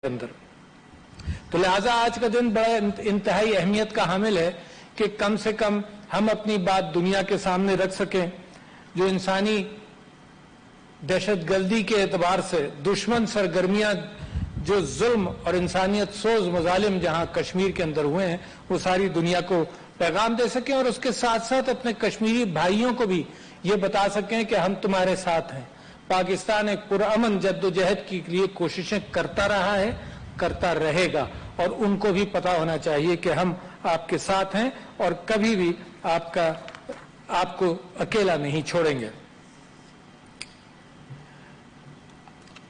अंदर। तो लिहाजा आज का दिन बड़ा इंतहाई अहमियत का हामिल है कि कम से कम हम अपनी बात दुनिया के सामने रख सकें। जो इंसानी दहशतगर्दी के एतबार से दुश्मन सरगर्मियां जो जुल्म और इंसानियत सोज मजालिम जहां कश्मीर के अंदर हुए हैं वो सारी दुनिया को पैगाम दे सकें और उसके साथ साथ अपने कश्मीरी भाइयों को भी ये बता सकें कि हम तुम्हारे साथ हैं। पाकिस्तान एक पुरअमन जद्दोजहद के लिए कोशिशें करता रहा है, करता रहेगा और उनको भी पता होना चाहिए कि हम आपके साथ हैं और कभी भी आपको अकेला नहीं छोड़ेंगे।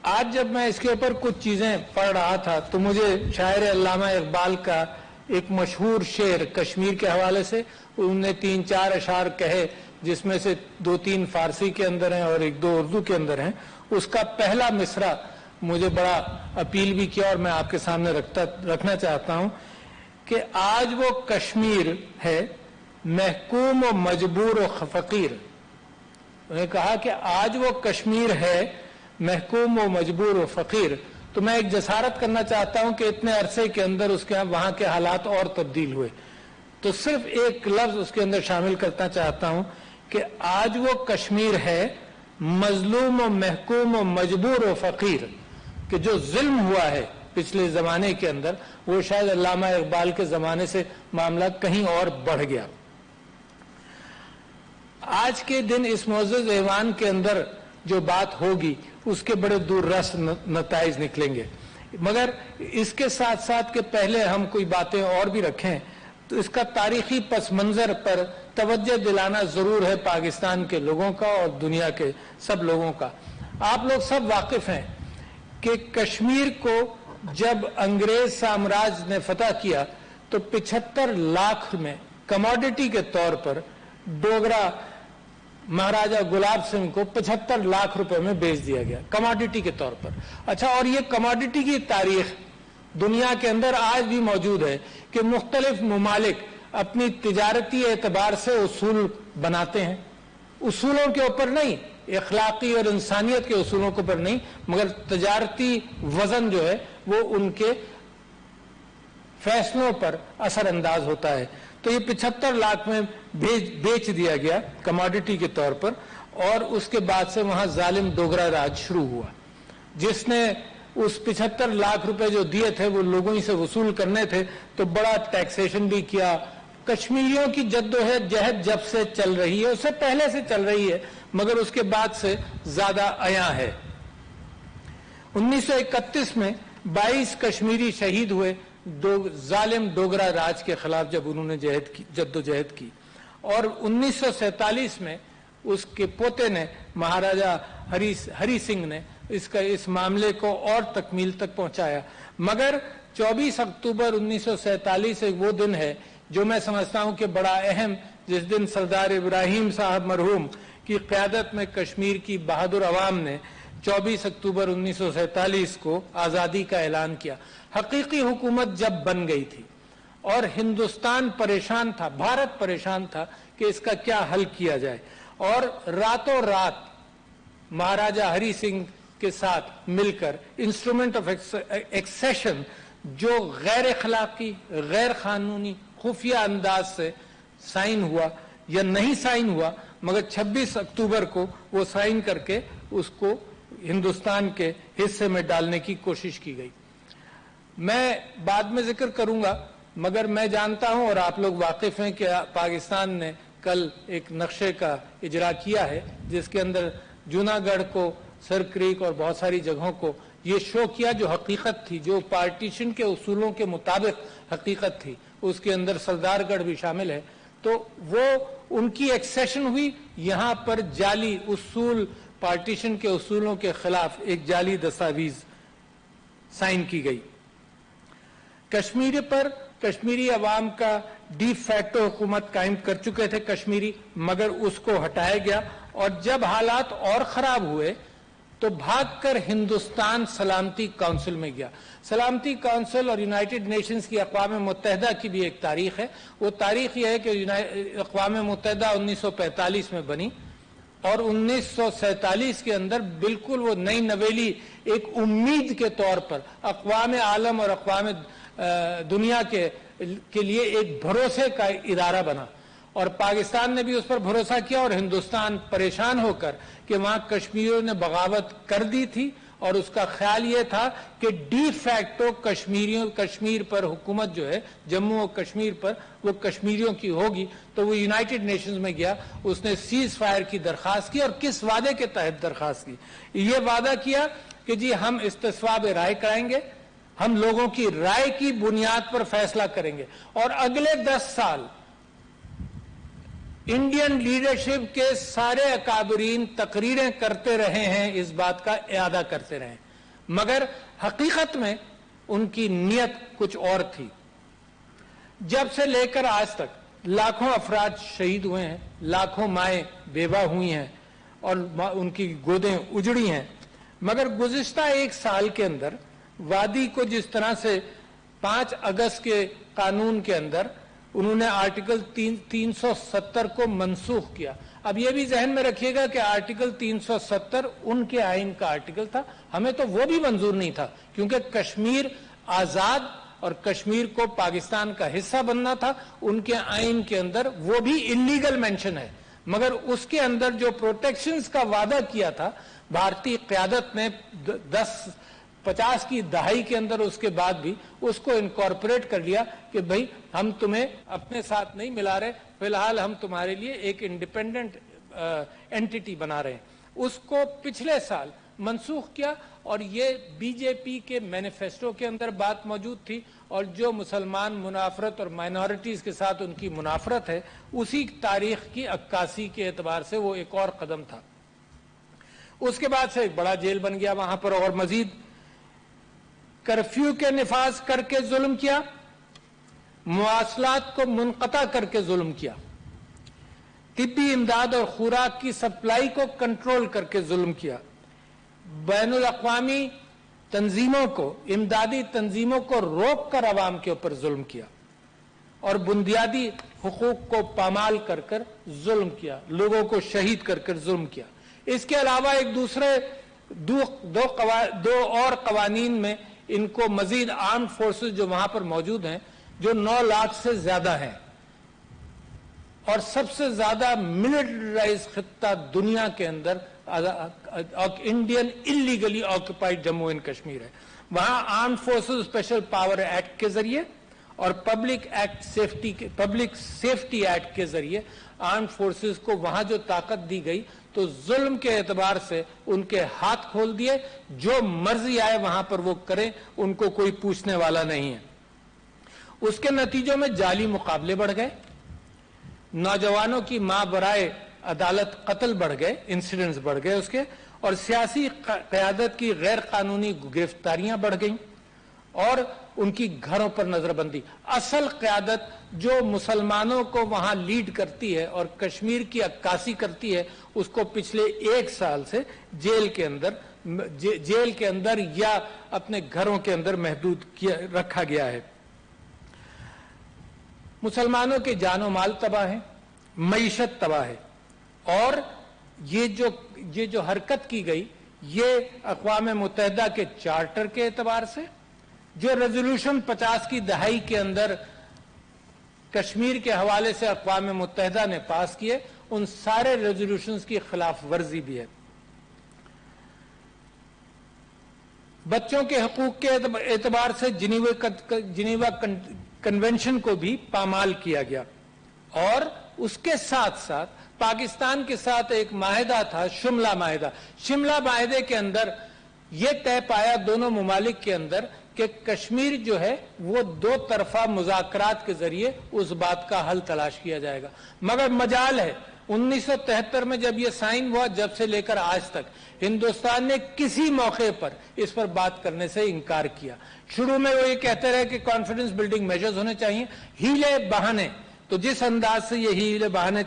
आज जब मैं इसके ऊपर कुछ चीजें पढ़ रहा था तो मुझे शायर अल्लामा इकबाल का एक मशहूर शेर कश्मीर के हवाले से, उन्होंने 3-4 अशार कहे जिसमें से 2-3 फारसी के अंदर हैं और 1-2 उर्दू के अंदर हैं। उसका पहला मिसरा मुझे बड़ा अपील भी किया और मैं आपके सामने रखना चाहता हूं कि आज वो कश्मीर है महकूम व मजबूर व फकीर। उन्होंने कहा कि आज वो कश्मीर है महकूम व मजबूर व फकीर। तो मैं एक जसारत करना चाहता हूं कि इतने अरसे के अंदर उसके वहां के हालात और तब्दील हुए, तो सिर्फ एक लफ्ज उसके अंदर शामिल करना चाहता हूं कि आज वो कश्मीर है मजलूम व महकूम व मजबूर व फकीर। कि जो जुल्म हुआ है पिछले जमाने के अंदर वो शायद अल्लामा इकबाल के जमाने से मामला कहीं और बढ़ गया। आज के दिन इस मौजूद ऐवान के अंदर जो बात होगी उसके बड़े दूररस नताइज निकलेंगे, मगर इसके साथ साथ के पहले हम कोई बातें और भी रखें तो इसका तारीखी पस मंजर पर तवज्जो दिलाना जरूर है पाकिस्तान के लोगों का और दुनिया के सब लोगों का। आप लोग सब वाकिफ हैं कि कश्मीर को जब अंग्रेज साम्राज्य ने फतह किया तो 75 लाख में कमोडिटी के तौर पर डोगरा महाराजा गुलाब सिंह को 75 लाख रुपए में बेच दिया गया कमोडिटी के तौर पर। अच्छा, और ये कमोडिटी की तारीख दुनिया के अंदर आज भी मौजूद है कि मुख्तलिफ ममालिक अपनी तिजारती एतबार से उसूल बनाते हैं, उसूलों के ऊपर नहीं, इखलाकी और इंसानियत के उसूलों के ऊपर नहीं, मगर तिजारती वजन जो है वो उनके फैसलों पर असर अंदाज होता है। तो ये 75 लाख में बेच दिया गया कमोडिटी के तौर पर और उसके बाद से वहां जालिम डोगरा राज शुरू हुआ, जिसने उस 75 लाख रुपए जो दिए थे वो लोगों ही से वसूल करने थे तो बड़ा टैक्सेशन भी किया। कश्मीरियों की जद्दोजहद जब से चल रही है, उससे पहले से चल रही है मगर उसके बाद से ज्यादा आया है। 1931 में 22 कश्मीरी शहीद हुए जालिम डोगरा राज के खिलाफ जब उन्होंने जद्दोजहद की और 1947 में उसके पोते ने महाराजा हरी सिंह ने इस मामले को और तकमील तक पहुंचाया। मगर 24 अक्टूबर 1947 एक वो दिन है जो मैं समझता हूं कि बड़ा अहम, जिस दिन सरदार इब्राहिम साहब मरहूम की क़यादत में कश्मीर की बहादुर अवाम ने 24 अक्टूबर 1947 को आज़ादी का ऐलान किया। हकीकी हुकूमत जब बन गई थी और हिंदुस्तान परेशान था, भारत परेशान था कि इसका क्या हल किया जाए, और रातों रात महाराजा हरी सिंह के साथ मिलकर इंस्ट्रूमेंट ऑफ एक्सेशन जो गैर अखलाकी, गैर कानूनी, खुफिया अंदाज से साइन हुआ या नहीं साइन हुआ, मगर 26 अक्टूबर को वो साइन करके उसको हिंदुस्तान के हिस्से में डालने की कोशिश की गई। मैं बाद में जिक्र करूंगा, मगर मैं जानता हूं और आप लोग वाकिफ हैं कि पाकिस्तान ने कल एक नक्शे का इजरा किया है जिसके अंदर जूनागढ़ को, सर क्रीक और बहुत सारी जगहों को ये शो किया जो हकीकत थी, जो पार्टीशन के उसूलों के मुताबिक हकीकत थी। उसके अंदर सरदारगढ़ भी शामिल है। तो वो उनकी एक्सेशन हुई, यहां पर जाली उसूल, पार्टीशन के उसूलों के खिलाफ एक जाली दस्तावेज साइन की गई। कश्मीर पर कश्मीरी अवाम का डी फैक्टो हुकूमत कायम कर चुके थे कश्मीरी, मगर उसको हटाया गया और जब हालात और खराब हुए तो भागकर हिंदुस्तान सलामती काउंसिल में गया। सलामती काउंसिल और यूनाइटेड नेशंस की अक़वाम मुत्तहिदा की भी एक तारीख है। वो तारीख यह है कि अक़वाम मुत्तहिदा 1945 में बनी اور 1947 کے اندر بالکل وہ نئی نویلی ایک امید کے طور پر اقوام عالم اور اقوام دنیا کے لیے ایک بھروسے کا ادارہ بنا، اور پاکستان نے بھی اس پر بھروسہ کیا، اور ہندوستان پریشان ہو کر کہ وہاں کشمیریوں نے بغاوت کر دی تھی، اور اس کا خیال یہ تھا کہ ڈی فیکٹو کشمیر پر حکومت جو ہے جموں و کشمیر پر وہ کشمیریوں کی ہوگی، تو وہ یونائٹڈ نیشنز میں گیا، اس نے سیز فائر کی درخواست کی، اور کس وعدے کے تحت درخواست کی؟ یہ وعدہ کیا کہ جی ہم استصواب رائے کرائیں گے، ہم لوگوں کی رائے کی بنیاد پر فیصلہ کریں گے، اور اگلے 10 سال انڈین لیڈرشپ کے سارے اکابرین تقریریں کرتے رہے ہیں، اس بات کا اعادہ کرتے رہے، مگر حقیقت میں ان کی نیت کچھ اور تھی۔ جب سے لے کر آج تک لاکھوں افراد شہید ہوئے ہیں، لاکھوں مائیں بیوہ ہوئی ہیں اور ان کی گودیں اجڑی ہیں، مگر گزشتہ 1 سال کے اندر وادی کو جس طرح سے 5 اگست کے قانون کے اندر انہوں نے آرٹیکل 370 کو منسوخ کیا۔ اب یہ بھی ذہن میں رکھیے گا کہ آرٹیکل 370 ان کے آئین کا آرٹیکل تھا، ہمیں تو وہ بھی منظور نہیں تھا، کیونکہ کشمیر آزاد اور کشمیر کو پاکستان کا حصہ بننا تھا، ان کے آئین کے اندر وہ بھی انلیگل مینشن ہے، مگر اس کے اندر جو پروٹیکشنز کا وعدہ کیا تھا بھارتی قیادت نے 50 کی دہائی کے اندر، اس کے بعد بھی اس کو انکارپوریٹ کر لیا کہ بھئی ہم تمہیں اپنے ساتھ نہیں ملا رہے، فی الحال ہم تمہارے لیے ایک انڈیپینڈنٹ اینٹیٹی بنا رہے ہیں۔ اس کو پچھلے سال منسوخ کیا، اور یہ بی جے پی کے مینیفیسٹو کے اندر بات موجود تھی، اور جو مسلمان منافرت اور مائنورٹیز کے ساتھ ان کی منافرت ہے، اسی تاریخ کی عکاسی کے اعتبار سے وہ ایک اور قدم تھا۔ اس کے بعد سے ایک بڑا جیل بن گیا وہاں پر، اور مزید کرفیو کے نفاذ کر کے ظلم کیا، مواصلات کو منقطع کر کے ظلم کیا، طبی امداد اور خوراک کی سپلائی کو کنٹرول کر کے ظلم کیا، بین الاقوامی تنظیموں کو، امدادی تنظیموں کو روک کر عوام کے اوپر ظلم کیا، اور بنیادی حقوق کو پامال کر کر ظلم کیا، لوگوں کو شہید کر کر ظلم کیا۔ اس کے علاوہ ایک دوسرے دو اور قوانین میں ان کو مزید آرم فورسز جو وہاں پر موجود ہیں، جو 9 لاکھ سے زیادہ ہیں، اور سب سے زیادہ ملٹرائز خطہ دنیا کے اندر Indian illegally occupied Jammu and Kashmir ہے، وہاں arm forces special power act کے ذریعے اور پبلک سیفٹی ایکٹ کے ذریعے آرم فورسز کو وہاں جو طاقت دی گئی، تو ظلم کے اعتبار سے ان کے ہاتھ کھول دیے، جو مرضی آئے وہاں پر وہ کریں، ان کو کوئی پوچھنے والا نہیں ہے۔ اس کے نتیجوں میں جعلی مقابلے بڑھ گئے، نوجوانوں کی ماں برائے عدالت قتل بڑھ گئے، انسیڈنٹس بڑھ گئے اس کے، اور سیاسی قیادت کی غیر قانونی گرفتاریاں بڑھ گئیں، اور ان کی گھروں پر نظر بندی۔ اصل قیادت جو مسلمانوں کو وہاں لیڈ کرتی ہے اور کشمیر کی عکاسی کرتی ہے، اس کو پچھلے 1 سال سے جیل کے اندر یا اپنے گھروں کے اندر محدود رکھا گیا ہے۔ مسلمانوں کے جان و مال تباہ ہیں، معیشت تباہ ہے، اور یہ جو حرکت کی گئی، یہ اقوام متحدہ کے چارٹر کے اعتبار سے، جو ریزولوشن 50 کی دہائی کے اندر کشمیر کے حوالے سے اقوام متحدہ نے پاس کیے، ان سارے ریزولوشنز کی خلاف ورزی بھی ہے۔ بچوں کے حقوق کے اعتبار سے جنیوا کنونشن کو بھی پامال کیا گیا، اور اس کے ساتھ ساتھ پاکستان کے ساتھ ایک معاہدہ تھا، شملہ معاہدہ۔ شملہ معاہدے کے اندر یہ طے پایا دونوں ممالک کے اندر کہ کشمیر جو ہے وہ 2 طرفہ مذاکرات کے ذریعے اس بات کا حل تلاش کیا جائے گا، مگر مجال ہے 1973 میں جب یہ سائن ہوا، جب سے لے کر آج تک ہندوستان نے کسی موقع پر اس پر بات کرنے سے انکار کیا۔ شروع میں وہ یہ کہتے رہے کہ کانفیڈنس بلڈنگ میجرز ہونے چاہیے، ہیلے بہانے، تو جس انداز سے یہ ہیلے بہانے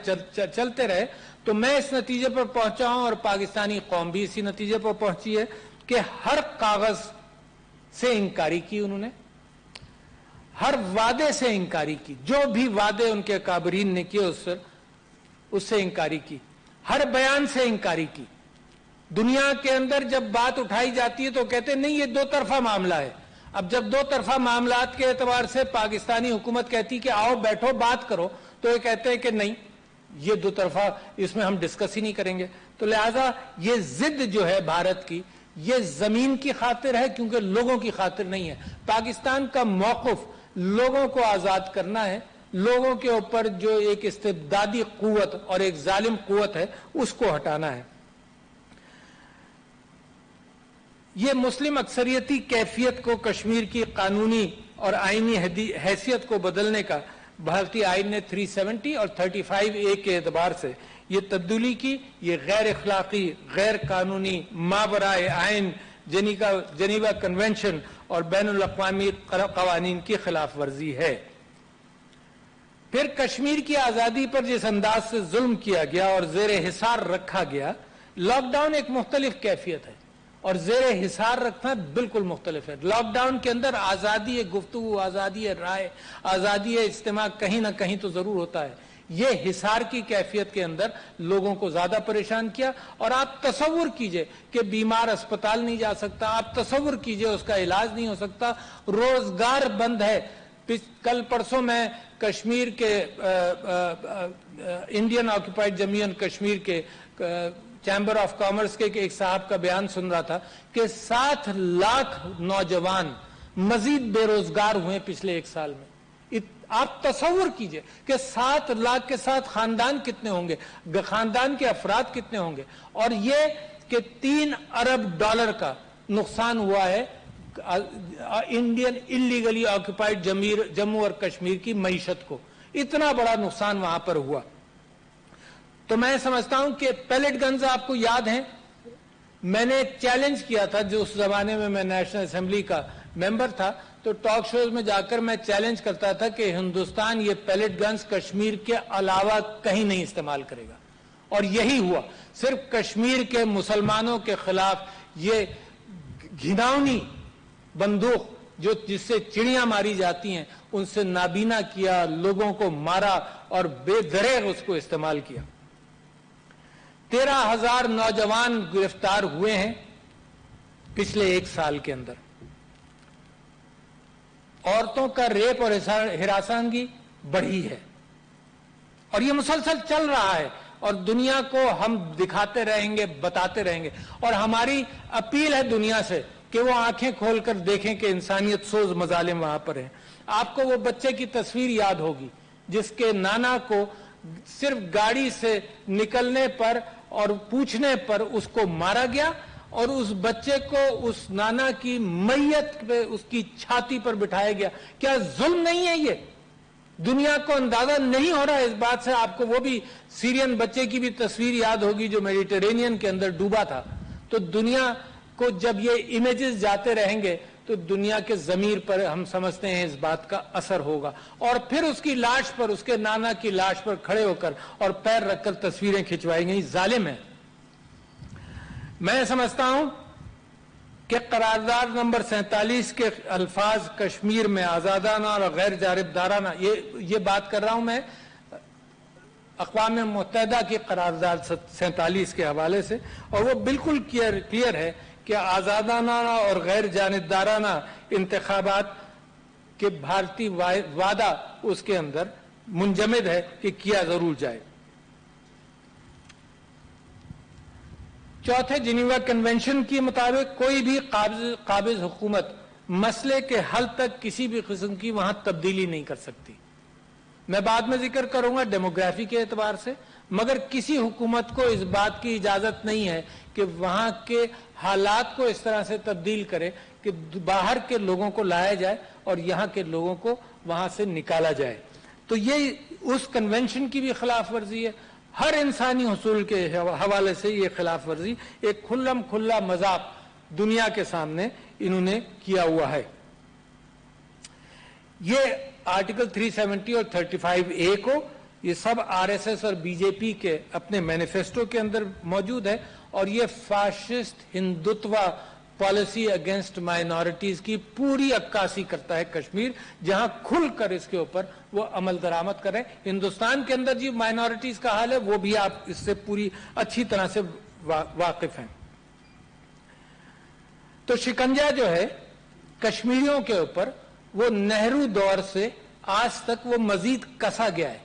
چلتے رہے، تو میں اس نتیجے پر پہنچا ہوں، اور پاکستانی قوم بھی اسی نتیجے پر پہنچی ہے کہ ہر کاغذ سے انکاری کی انہوں نے، ہر وعدے سے انکاری کی، جو بھی وعدے ان کے کابرین نے کیے اس سے انکاری کی، हर बयान से इंकारी की। दुनिया के अंदर जब बात उठाई जाती है तो कहते नहीं ये दो तरफा मामला है। अब जब दो तरफा मामलात के एतबार से पाकिस्तानी हुकूमत कहती कि आओ बैठो बात करो, तो ये कहते हैं कि नहीं ये दो तरफा, इसमें हम डिस्कस ही नहीं करेंगे। तो लिहाजा ये जिद जो है भारत की, ये जमीन की खातिर है क्योंकि लोगों की खातिर नहीं है। पाकिस्तान का मौक़िफ़ लोगों को आजाद करना है, लोगों के ऊपर जो एक इस्तिबदादी कुव्वत और एक जालिम कुव्वत है उसको हटाना है। ये मुस्लिम अक्सरियती कैफियत को, कश्मीर की कानूनी और आईनी हैसियत को बदलने का भारतीय आइन ने 370 और 35A के एतबार से ये तब्दीली की। ये गैर अखलाकी, गैर कानूनी, मावराए आइन, जेनीवा कन्वेंशन और बैनुल अक़वामी क़वानीन की खिलाफ वर्जी है। फिर कश्मीर की आज़ादी पर जिस अंदाज से जुल्म किया गया और ज़ेरे हिसार रखा गया, लॉकडाउन एक मुख्तलिफ कैफियत है और ज़ेरे हिसार रखना बिल्कुल मुख्तलिफ है। लॉकडाउन के अंदर आज़ादी है गुफ्तगू, आज़ादी है राय, आज़ादी है इज्तिमा कहीं ना कहीं तो ज़रूर होता है। ये हिसार की कैफियत के अंदर लोगों को ज़्यादा परेशान किया। और आप तसव्वुर कीजिए कि बीमार अस्पताल नहीं जा सकता, आप तसव्वुर कीजिए उसका इलाज नहीं हो सकता, रोज़गार बंद है। कल परसों मैं कश्मीर के Indian occupied Jammu and Kashmir के चैम्बर ऑफ कॉमर्स के एक साहब का बयान सुन रहा था कि 7 लाख नौजवान मजीद बेरोजगार हुए पिछले 1 साल में। आप तसव्वुर कीजिए कि 7 लाख के साथ खानदान कितने होंगे, खानदान के अफराद कितने होंगे, और ये कि $3 अरब का नुकसान हुआ है इंडियन इलीगली ऑक्यूपाइड जम्मू और कश्मीर की मईशत को। इतना बड़ा नुकसान वहां पर हुआ। तो मैं समझता हूं कि पैलेट गन्स आपको याद हैं, मैंने चैलेंज किया था, जो उस जमाने में मैं नेशनल असेंबली का मेंबर था, तो टॉक शोज में जाकर मैं चैलेंज करता था कि हिंदुस्तान ये पैलेट गन्स कश्मीर के अलावा कहीं नहीं इस्तेमाल करेगा। और यही हुआ। सिर्फ कश्मीर के मुसलमानों के खिलाफ ये घिनौनी बंदूक जो जिससे चिड़ियां मारी जाती हैं उनसे नाबीना किया, लोगों को मारा और बेदरेग उसको इस्तेमाल किया। 13,000 नौजवान गिरफ्तार हुए हैं पिछले 1 साल के अंदर। औरतों का रेप और हिरासंगी बढ़ी है और ये मुसलसल चल रहा है और दुनिया को हम दिखाते रहेंगे, बताते रहेंगे। और हमारी अपील है दुनिया से कि वो आंखें खोलकर देखें कि इंसानियत सोज मजालिम वहां पर है। आपको वो बच्चे की तस्वीर याद होगी जिसके नाना को सिर्फ गाड़ी से निकलने पर और पूछने पर उसको मारा गया और उस बच्चे को उस नाना की मैयत पे उसकी छाती पर बिठाया गया। क्या जुल्म नहीं है ये? दुनिया को अंदाजा नहीं हो रहा इस बात से। आपको वो भी सीरियन बच्चे की भी तस्वीर याद होगी जो मेडिटेरेनियन के अंदर डूबा था। तो दुनिया को जब ये इमेजेस जाते रहेंगे तो दुनिया के जमीर पर हम समझते हैं इस बात का असर होगा। और फिर उसकी लाश पर, उसके नाना की लाश पर खड़े होकर और पैर रखकर तस्वीरें खिंचवाई गई। जालिम है। मैं समझता हूं कि करारदाद नंबर 47 के अल्फाज कश्मीर में आजादाना और गैर जानिबदाराना, ये बात कर रहा हूं मैं अक़वाम मुत्तहिदा की करारदाद 47 के हवाले से, और वो बिल्कुल क्लियर है कि आजादाना और गैर जानिबदाराना इंतखाबात के भारतीय वादा उसके अंदर मुंजमद है कि किया जरूर जाए। चौथे, जिनीवा कन्वेंशन के मुताबिक कोई भी काबिज हुकूमत मसले के हल तक किसी भी किस्म की वहां तब्दीली नहीं कर सकती। मैं बाद में जिक्र करूंगा डेमोग्राफी के एतबार से, मगर किसी हुकूमत को इस बात की इजाजत नहीं है कि वहां के हालात को इस तरह से तब्दील करे कि बाहर के लोगों को लाया जाए और यहां के लोगों को वहां से निकाला जाए। तो ये उस कन्वेंशन की भी खिलाफ वर्जी है। हर इंसानी हुसूल के हवाले से ये खिलाफ वर्जी एक खुल्लम खुल्ला मजाक दुनिया के सामने इन्होंने किया हुआ है। ये आर्टिकल 370 और 35A को ये सब आरएसएस और बीजेपी के अपने मैनिफेस्टो के अंदर मौजूद है और ये fascist Hindutva policy against minorities की पूरी अक्कासी करता है कश्मीर, जहां खुलकर इसके ऊपर वो अमल दरामद करें। हिंदुस्तान के अंदर जी माइनॉरिटीज का हाल है वो भी आप इससे पूरी अच्छी तरह से वाकिफ हैं। तो शिकंजा जो है कश्मीरियों के ऊपर वो नेहरू दौर से आज तक वो मजीद कसा गया है,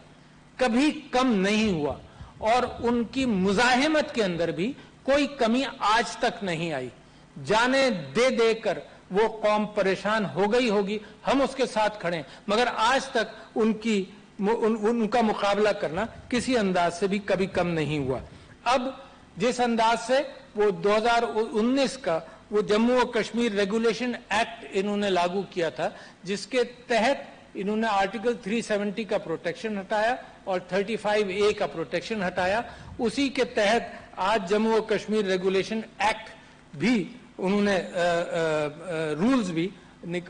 कभी कम नहीं हुआ, और उनकी मुजाहिमत के अंदर भी कोई कमी आज तक नहीं आई। जाने दे देकर वो कौम परेशान हो गई होगी, हम उसके साथ खड़े, मगर आज तक उनका मुकाबला करना किसी अंदाज से भी कभी कम नहीं हुआ। अब जिस अंदाज से वो 2019 का वो जम्मू और कश्मीर रेगुलेशन एक्ट इन्होंने लागू किया था, जिसके तहत इन्होंने आर्टिकल 370 का प्रोटेक्शन हटाया और 35A का प्रोटेक्शन हटाया, उसी के तहत आज जम्मू और कश्मीर रेगुलेशन एक्ट भी उन्होंने रूल्स भी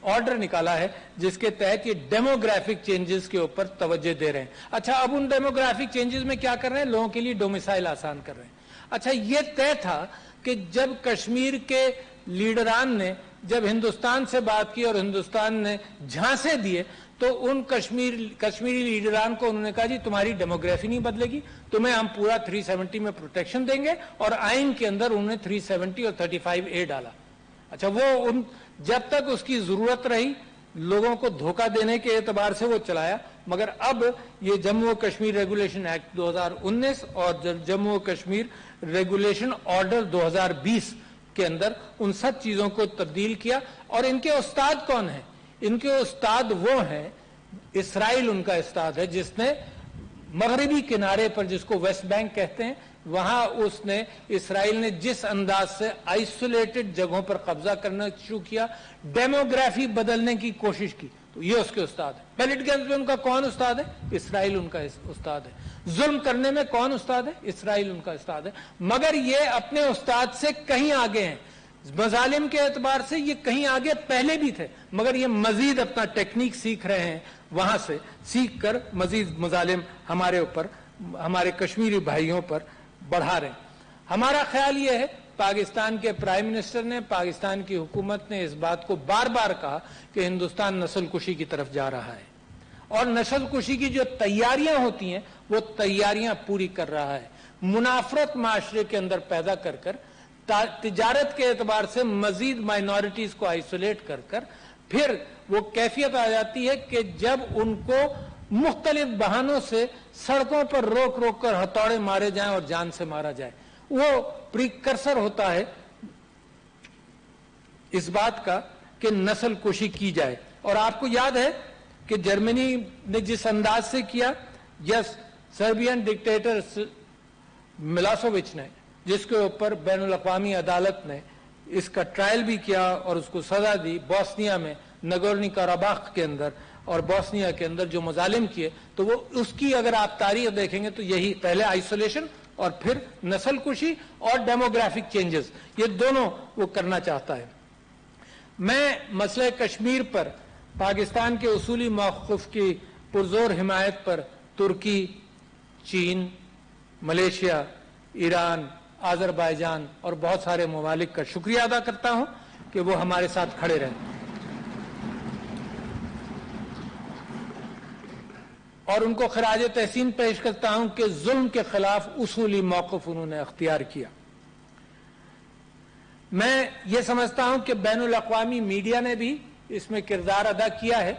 ऑर्डर निकाला है, जिसके तहत ये डेमोग्राफिक चेंजेस के ऊपर तवज्जो दे रहे हैं। अच्छा, अब उन डेमोग्राफिक चेंजेस में क्या कर रहे हैं? लोगों के लिए डोमिसाइल आसान कर रहे हैं। अच्छा, ये तय था कि जब कश्मीर के लीडरान ने जब हिंदुस्तान से बात की और हिंदुस्तान ने झांसे दिए, तो उन कश्मीरी लीडरान को उन्होंने कहा जी तुम्हारी डेमोग्राफी नहीं बदलेगी, तुम्हें हम पूरा 370 में प्रोटेक्शन देंगे, और आइन के अंदर उन्होंने 370 और 35A डाला। अच्छा, वो जब तक उसकी जरूरत रही लोगों को धोखा देने के एतबार से वो चलाया, मगर अब ये जम्मू और कश्मीर रेगुलेशन एक्ट 2019 और जम्मू और कश्मीर रेगुलेशन ऑर्डर 2020 के अंदर उन सब चीजों को तब्दील किया। और इनके उस्ताद कौन है? इनके उस्ताद वो हैं, इसराइल उनका उस्ताद है, जिसने मगरबी किनारे पर, जिसको वेस्ट बैंक कहते हैं, वहां उसने इसराइल ने जिस अंदाज से आइसोलेटेड जगहों पर कब्जा करना शुरू किया, डेमोग्राफी बदलने की कोशिश की, तो ये उसके उस्ताद है। पैलेट गेम्स में उनका कौन उस्ताद है? इसराइल उनका उस्ताद है। जुल्म करने में कौन उस्ताद है? इसराइल उनका उस्ताद है। मगर ये अपने उस्ताद से कहीं आगे हैं, मजालिम के एतबार से ये कहीं आगे पहले भी थे, मगर ये मजीद अपना टेक्निक सीख रहे हैं, वहां से सीख कर मजीद मजालिम हमारे ऊपर, हमारे कश्मीरी भाइयों पर बढ़ा रहे हैं। हमारा ख्याल ये है, पाकिस्तान के प्राइम मिनिस्टर ने, पाकिस्तान की हुकूमत ने इस बात को बार बार कहा कि हिंदुस्तान नस्ल कुशी की तरफ जा रहा है, और नस्ल कुशी की जो तैयारियां होती हैं वो तैयारियां पूरी कर रहा है। मुनाफरत माशरे के अंदर पैदा कर कर, तिजारत के एतबार से मजीद माइनॉरिटीज को आइसोलेट कर कर, फिर वो कैफियत आ जाती है कि जब उनको मुख्तलिफ बहानों से सड़कों पर रोक रोक कर हथौड़े मारे जाएं और जान से मारा जाए। वो प्रीकर्सर होता है इस बात का कि नस्ल कुशी की जाए। और आपको याद है कि जर्मनी ने जिस अंदाज से किया, यस, सर्बियन डिक्टेटर मिलोसेविच ने, जिसके ऊपर बैनुल अक़वामी अदालत ने इसका ट्रायल भी किया और उसको सजा दी, बोस्निया में नगोर्नो कराबाख के अंदर और बोस्निया के अंदर जो मजालिम किए, तो वो उसकी अगर आप तारीख देखेंगे तो यही, पहले आइसोलेशन और फिर नस्ल कुशी और डेमोग्राफिक चेंजेस, ये दोनों वो करना चाहता है। मैं मसले कश्मीर पर पाकिस्तान के उसूली मौक़िफ़ की पुरजोर हिमायत पर तुर्की, चीन, मलेशिया, ईरान, आज़रबाईजान और बहुत सारे ममालिक का शुक्रिया अदा करता हूं कि वो हमारे साथ खड़े रहे, और उनको खराज तहसीन पेश करता हूं कि जुल्म के खिलाफ उसूली मौक़िफ़ उन्होंने अख्तियार किया। मैं ये समझता हूं कि बैनुल अक़वामी मीडिया ने भी इसमें किरदार अदा किया है,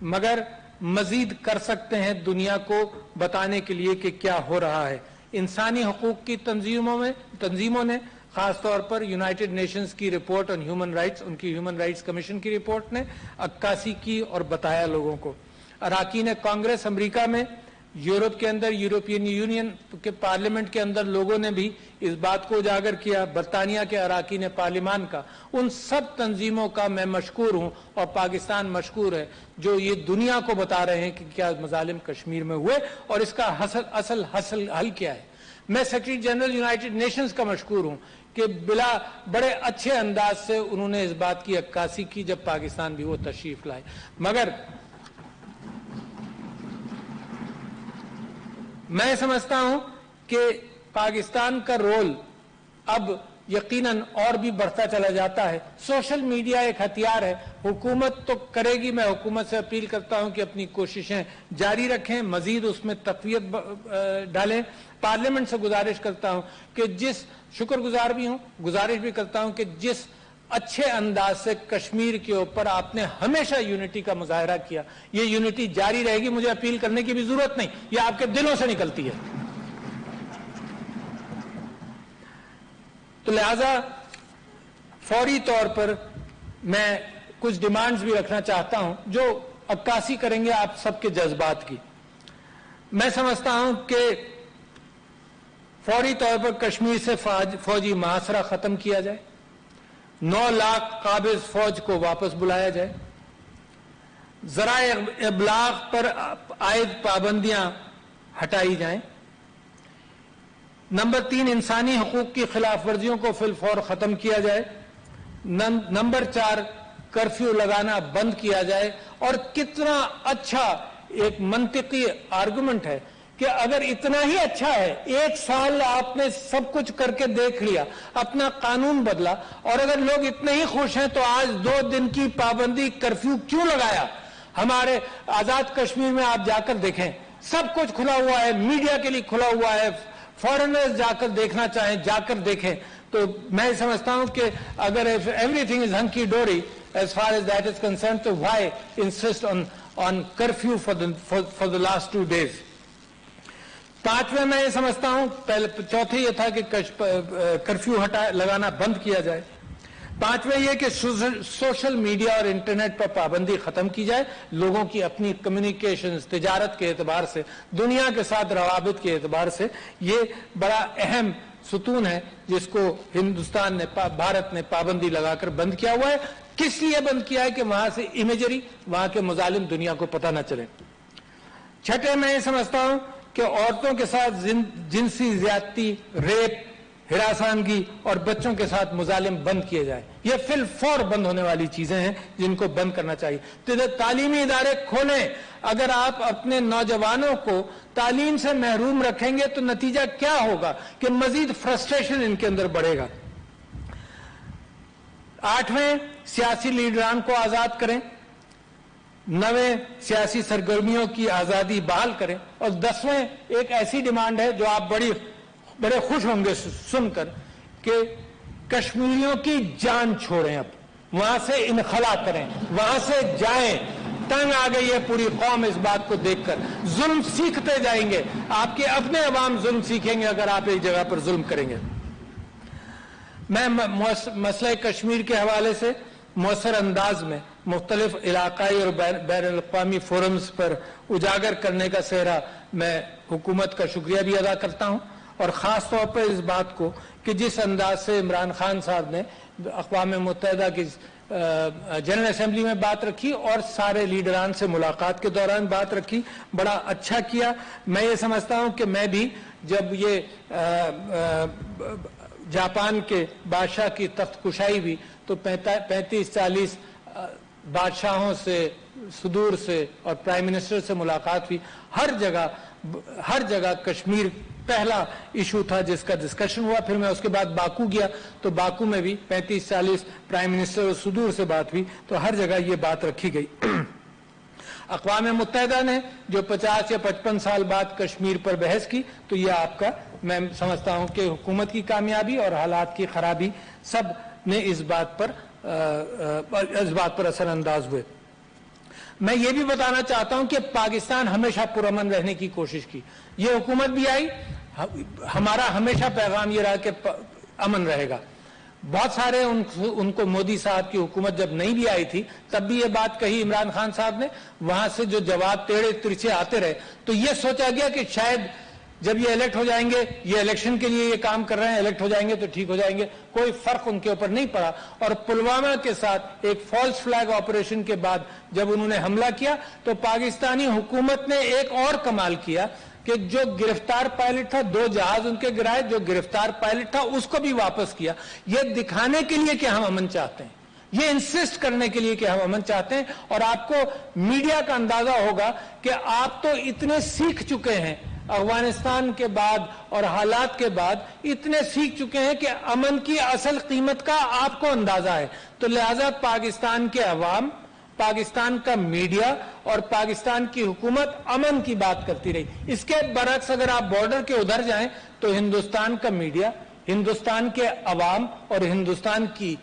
मगर मजीद कर सकते हैं दुनिया को बताने के लिए कि क्या हो रहा है। इंसानी हकूक की तंजीमों ने खासतौर पर यूनाइटेड नेशंस की रिपोर्ट ऑन ह्यूमन राइट्स, उनकी ह्यूमन राइट्स कमीशन की रिपोर्ट ने अक्कासी की और बताया लोगों को। अराकीन कांग्रेस अमेरिका में, यूरोप के अंदर, यूरोपियन यूनियन के पार्लियामेंट के अंदर लोगों ने भी इस बात को उजागर किया। बरतानिया के अराकीन पार्लियामान का, उन सब तंजीमों का मैं मशकूर हूं, और पाकिस्तान मशकूर है जो ये दुनिया को बता रहे हैं कि क्या मजालिम कश्मीर में हुए और इसका असल हल क्या है। मैं सेक्रेटरी जनरल यूनाइटेड नेशंस का मशकूर हूं कि बिला बड़े अच्छे अंदाज से उन्होंने इस बात की अक्कासी की जब पाकिस्तान भी वो तशरीफ लाए। मगर मैं समझता हूं कि पाकिस्तान का रोल अब यकीनन और भी बढ़ता चला जाता है। सोशल मीडिया एक हथियार है, हुकूमत तो करेगी। मैं हुकूमत से अपील करता हूं कि अपनी कोशिशें जारी रखें, मजीद उसमें तक़वियत डालें। पार्लियामेंट से गुजारिश करता हूं कि शुक्रगुजार भी हूं, गुजारिश भी करता हूं कि जिस अच्छे अंदाज से कश्मीर के ऊपर आपने हमेशा यूनिटी का मुजाहरा किया, ये यूनिटी जारी रहेगी। मुझे अपील करने की भी जरूरत नहीं, ये आपके दिलों से निकलती है। तो लिहाजा फौरी तौर पर मैं कुछ डिमांड्स भी रखना चाहता हूं जो अक्कासी करेंगे आप सबके जज्बात की। मैं समझता हूं कि फौरी तौर पर कश्मीर से फौजी मुहासरा खत्म किया जाए, 9 लाख काबिज फौज को वापस बुलाया जाए, ज़राए इब्लाग पर आयद पाबंदियां हटाई जाएं। नंबर 3, इंसानी हकूक की खिलाफ वर्जियों को फिलफौर खत्म किया जाए। नंबर 4, कर्फ्यू लगाना बंद किया जाए। और कितना अच्छा एक मंतिकी आर्गुमेंट है कि अगर इतना ही अच्छा है, 1 साल आपने सब कुछ करके देख लिया, अपना कानून बदला, और अगर लोग इतने ही खुश हैं तो आज 2 दिन की पाबंदी कर्फ्यू क्यों लगाया? हमारे आजाद कश्मीर में आप जाकर देखें, सब कुछ खुला हुआ है, मीडिया के लिए खुला हुआ है, फॉरेनर्स जाकर देखना चाहें जाकर देखें। तो मैं समझता हूं कि अगर everything is hunky dory as far as that is concern, तो why insist on curfew for the last 2 days। 5वें मैं ये समझता हूं, पहले चौथे ये था कि कर्फ्यू लगाना बंद किया जाए। 5वें ये कि सोशल मीडिया और इंटरनेट पर पाबंदी खत्म की जाए। लोगों की अपनी कम्युनिकेशंस, तिजारत के एतबार से, दुनिया के साथ रवाबित के एतबार से ये बड़ा अहम सुतून है जिसको हिंदुस्तान ने, भारत ने पाबंदी लगाकर बंद किया हुआ है। किस लिए बंद किया है? कि वहां से इमेजरी, वहां के मुजालिम दुनिया को पता न चले। 6ठे मैं ये समझता हूं कि औरतों के साथ जिनसी ज्यादती, रेप, हिरासानगी और बच्चों के साथ मुजालिम बंद किए जाए। ये फिल फौर बंद होने वाली चीजें हैं जिनको बंद करना चाहिए। तो तालीमी इदारे खोलें। अगर आप अपने नौजवानों को तालीम से महरूम रखेंगे तो नतीजा क्या होगा कि मजीद फ्रस्ट्रेशन इनके अंदर बढ़ेगा। 8वें, सियासी लीडरान को आजाद करें। 9वें, सियासी सरगर्मियों की आजादी बहाल करें। और 10वें, एक ऐसी डिमांड है जो आप बड़े खुश होंगे सुनकर कि कश्मीरियों की जान छोड़ें, अब वहां से इनखला करें, वहां से जाएं। तंग आ गई है पूरी कौम इस बात को देखकर। जुल्म सीखते जाएंगे, आपके अपने अवाम जुल्म सीखेंगे अगर आप एक जगह पर जुल्म करेंगे। मैं मसले कश्मीर के हवाले से मौसर अंदाज में मुख्तलिफ इलाकाई और बैनुल अक़वामी फोरम्स पर उजागर करने का सेहरा मैं हुकूमत का शुक्रिया भी अदा करता हूं, और ख़ास तौर पर इस बात को कि जिस अंदाज से इमरान खान साहब ने अक़वाम मुत्तहिदा की जनरल असेंबली में बात रखी और सारे लीडरान से मुलाकात के दौरान बात रखी, बड़ा अच्छा किया। मैं ये समझता हूं कि मैं भी जब ये जापान के बादशाह की तख्तकुशाई हुई तो 35-40 बादशाहों से, सुदूर से और प्राइम मिनिस्टर से मुलाकात हुई। हर जगह कश्मीर पहला इशू था जिसका डिस्कशन हुआ। फिर मैं उसके बाद बाकू गया तो बाकू में भी 35-40 प्राइम मिनिस्टर और सुदूर से बात हुई, तो हर जगह ये बात रखी गई। अक़वाम मुत्तहिदा ने जो 50 या 55 साल बाद कश्मीर पर बहस की, तो ये आपका, मैं समझता हूं कि हुकूमत की कामयाबी और हालात की खराबी सब ने इस बात पर असरअंदाज हुए। मैं ये भी बताना चाहता हूं कि पाकिस्तान हमेशा पुरअमन रहने की कोशिश की। ये हुकूमत भी आई, हमारा हमेशा पैगाम ये रहा कि अमन रहेगा। बहुत सारे उनको मोदी साहब की हुकूमत जब नहीं भी आई थी तब भी ये बात कही इमरान खान साहब ने। वहां से जो जवाब टेढ़े तिरछे आते रहे तो ये सोचा गया कि शायद जब ये इलेक्ट हो जाएंगे, ये इलेक्शन के लिए ये काम कर रहे हैं, इलेक्ट हो जाएंगे तो ठीक हो जाएंगे, कोई फर्क उनके ऊपर नहीं पड़ा। और पुलवामा के साथ एक फॉल्स फ्लैग ऑपरेशन के बाद जब उन्होंने हमला किया तो पाकिस्तानी हुकूमत ने एक और कमाल किया कि जो गिरफ्तार पायलट था, 2 जहाज उनके गिराए, जो गिरफ्तार पायलट था उसको भी वापस किया। ये दिखाने के लिए कि हम अमन चाहते हैं, ये इंसिस्ट करने के लिए कि हम अमन चाहते हैं। और आपको मीडिया का अंदाजा होगा कि आप तो इतने सीख चुके हैं افغانستان کے بعد اور حالات کے بعد اتنے سیکھ چکے ہیں کہ امن کی اصل قیمت کا آپ کو اندازہ ہے. تو لہذا پاکستان کے عوام، پاکستان کا میڈیا اور پاکستان کی حکومت امن کی بات کرتی رہی. اس کے برعکس اگر آپ بارڈر کے ادھر جائیں تو ہندوستان کا میڈیا، ہندوستان کے عوام اور ہندوستان کی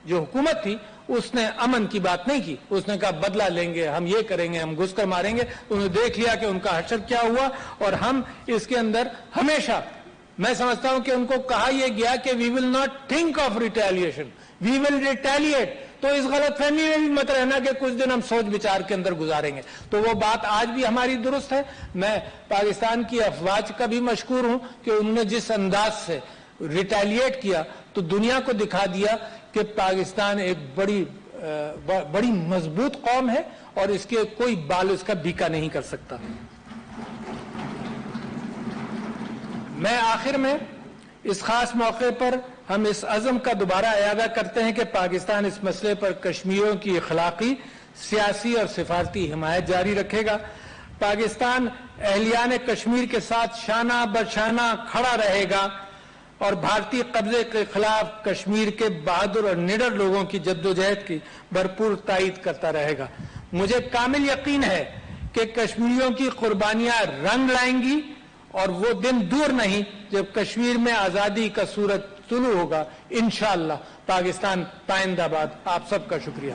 جو حکومت تھی اس نے امن کی بات نہیں کی. اس نے کہا بدلہ لیں گے، ہم یہ کریں گے، ہم گھس کر ماریں گے. انہوں نے دیکھ لیا کہ ان کا حشر کیا ہوا. اور ہم اس کے اندر ہمیشہ میں سمجھتا ہوں کہ ان کو کہا یہ گیا کہ we will not think of retaliation, we will retaliate. تو اس غلط فہمی میں بھی مت رہنا کہ کچھ دن ہم سوچ بچار کے اندر گزاریں گے. تو وہ بات آج بھی ہماری درست ہے. میں پاکستان کی افواج کا بھی مشکور ہوں کہ انہوں نے جس انداز سے ریٹیلیٹ کیا تو دنیا کو دکھا دیا کہ پاکستان ایک بڑی مضبوط قوم ہے اور اس کے کوئی بال اس کا بیکا نہیں کر سکتا. میں آخر میں اس خاص موقع پر ہم اس عزم کا دوبارہ اعادہ کرتے ہیں کہ پاکستان اس مسئلے پر کشمیریوں کی اخلاقی، سیاسی اور سفارتی حمایت جاری رکھے گا. پاکستان اہلیان کشمیر کے ساتھ شانہ بشانہ کھڑا رہے گا اور بھارتی قبضے کے خلاف کشمیر کے بہادر اور نڈر لوگوں کی جدوجہد کی بھرپور تائید کرتا رہے گا. مجھے کامل یقین ہے کہ کشمیریوں کی قربانیاں رنگ لائیں گی اور وہ دن دور نہیں جب کشمیر میں آزادی کا سورج طلوع ہوگا. انشاءاللہ. پاکستان پائندہ باد. آپ سب کا شکریہ.